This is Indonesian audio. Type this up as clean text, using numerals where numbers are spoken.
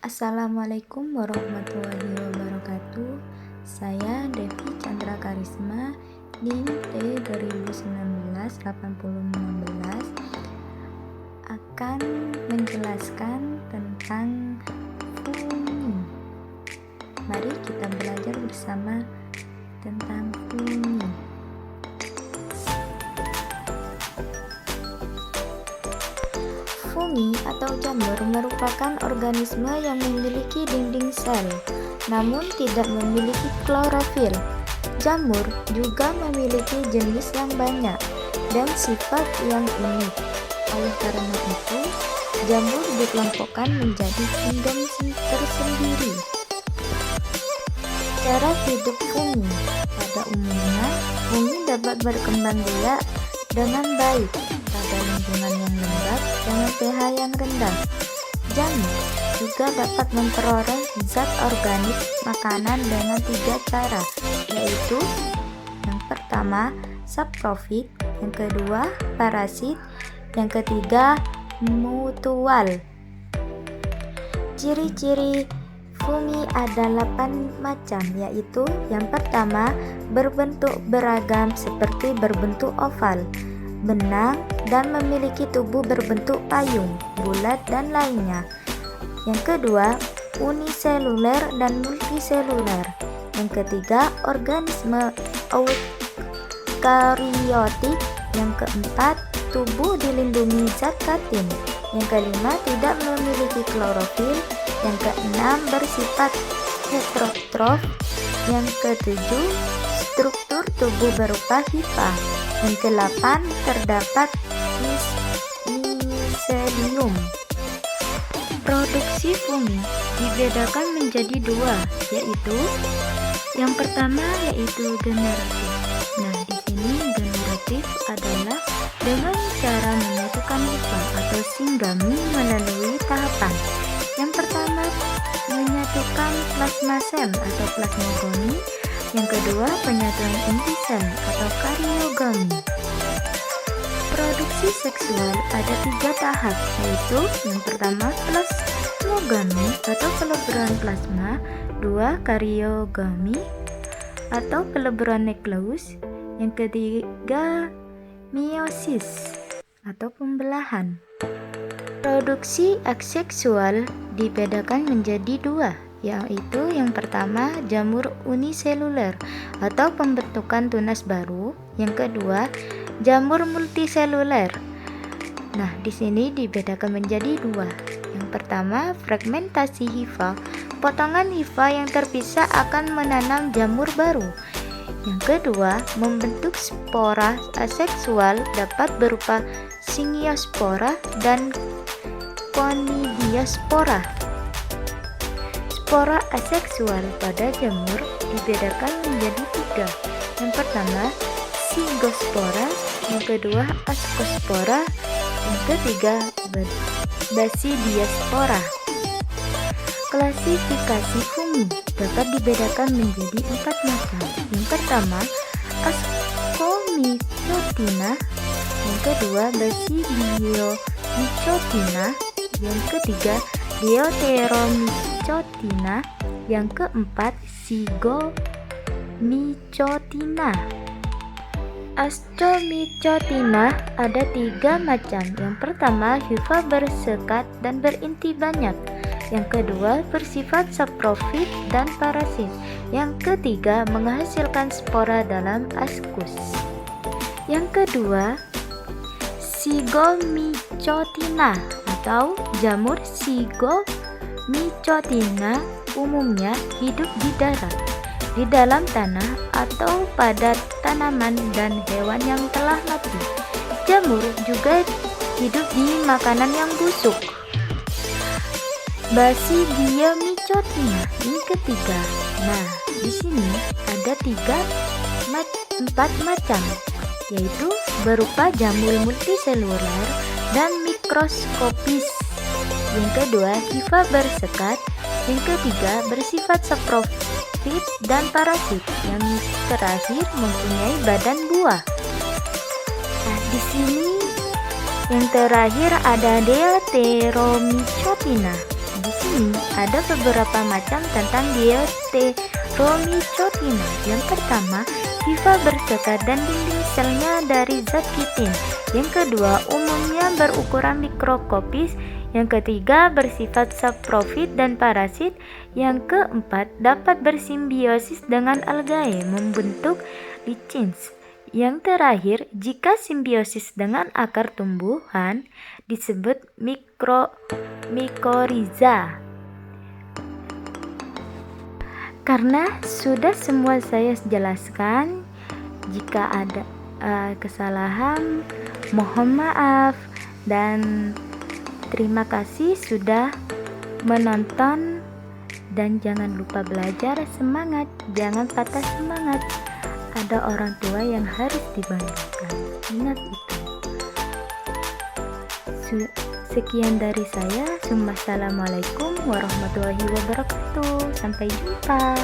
Assalamualaikum warahmatullahi wabarakatuh. Saya Devi Chandra Karisma, NIM T2019-8016 akan menjelaskan tentang fungi. Mari kita belajar bersama tentang fungi. Fungi atau jamur merupakan organisme yang memiliki dinding sel, namun tidak memiliki klorofil. Jamur juga memiliki jenis yang banyak dan sifat yang unik. Oleh karena itu, jamur dikelompokkan menjadi kingdom tersendiri. Cara hidup fungi. Pada umumnya, fungi dapat berkembang biak dengan baik pada lingkungan yang lembab dengan pH yang rendah. Jamur juga dapat memperoleh zat organik makanan dengan 3 cara, yaitu yang pertama saprofit, yang kedua parasit, yang ketiga mutual. Ciri-ciri fungi ada 8 macam, yaitu yang pertama berbentuk beragam seperti berbentuk oval, benang, dan memiliki tubuh berbentuk payung, bulat, dan lainnya. Yang kedua, uniseluler dan multiseluler. Yang ketiga, organisme eukariotik. Yang keempat, tubuh dilindungi zat katin. Yang kelima, tidak memiliki klorofil. Yang keenam, bersifat heterotrof. Yang ketujuh, struktur tubuh berupa hifa. Yang ke-8 terdapat miselium. Produksi fungi dibedakan menjadi 2, yaitu yang pertama yaitu generatif. Nah, di sini generatif adalah dengan cara menyatukan hifa atau singgami melalui tahapan. Yang pertama menyatukan plasmasem atau plasmogoni. Yang kedua, penyatuan intisel atau karyogami. Produksi seksual ada 3 tahap, yaitu yang pertama plasmogami atau peleburan plasma, 2 karyogami atau peleburan nukleus, yang ketiga meiosis atau pembelahan. Produksi aseksual dibedakan menjadi 2, yaitu yang pertama jamur uniseluler atau pembentukan tunas baru, yang kedua jamur multiseluler. Nah, di sini dibedakan menjadi 2. Yang pertama fragmentasi hifa, potongan hifa yang terpisah akan menanam jamur baru. Yang kedua membentuk spora aseksual, dapat berupa singiospora dan conidiospora. Spora aseksual pada jamur dibedakan menjadi 3. Yang pertama zygospora, yang kedua ascospora, yang ketiga basidiospora. Klasifikasi fungi dapat dibedakan menjadi 4 macam. Yang pertama Ascomycotina, yang kedua Basidiomycotina, yang ketiga Deuteromycotina, yang keempat Zygomycotina. Ascomycotina ada 3 macam. Yang pertama hifa bersekat dan berinti banyak. Yang kedua bersifat saprofit dan parasit. Yang ketiga menghasilkan spora dalam askus. Yang kedua Zygomycotina atau jamur Zygomycotina umumnya hidup di darat, di dalam tanah atau pada tanaman dan hewan yang telah mati. Jamur juga hidup di makanan yang busuk. Basidiomycotina yang ketiga. Nah, di sini ada 4 macam, yaitu berupa jamur multiseluler dan mikroskopis. Yang kedua hifa bersekat. Yang ketiga bersifat saprofit dan parasit. Yang terakhir mempunyai badan buah. Nah, di sini yang terakhir ada Deuteromycotina. Di sini ada beberapa macam tentang deuteromicotina. Yang pertama, sifat bersekat dan dinding selnya dari zat kitin. Yang kedua, umumnya berukuran mikroskopis. Yang ketiga, bersifat saprofit dan parasit. Yang keempat, dapat bersimbiosis dengan algae membentuk lichens. Yang terakhir, jika simbiosis dengan akar tumbuhan disebut mikoriza. Karena sudah semua saya jelaskan, jika ada kesalahan mohon maaf, dan terima kasih sudah menonton, dan jangan lupa belajar. Semangat, jangan patah semangat. Ada orang tua yang harus dibanggakan. Ingat itu. Sekian dari saya. Wassalamualaikum warahmatullahi wabarakatuh. Sampai jumpa.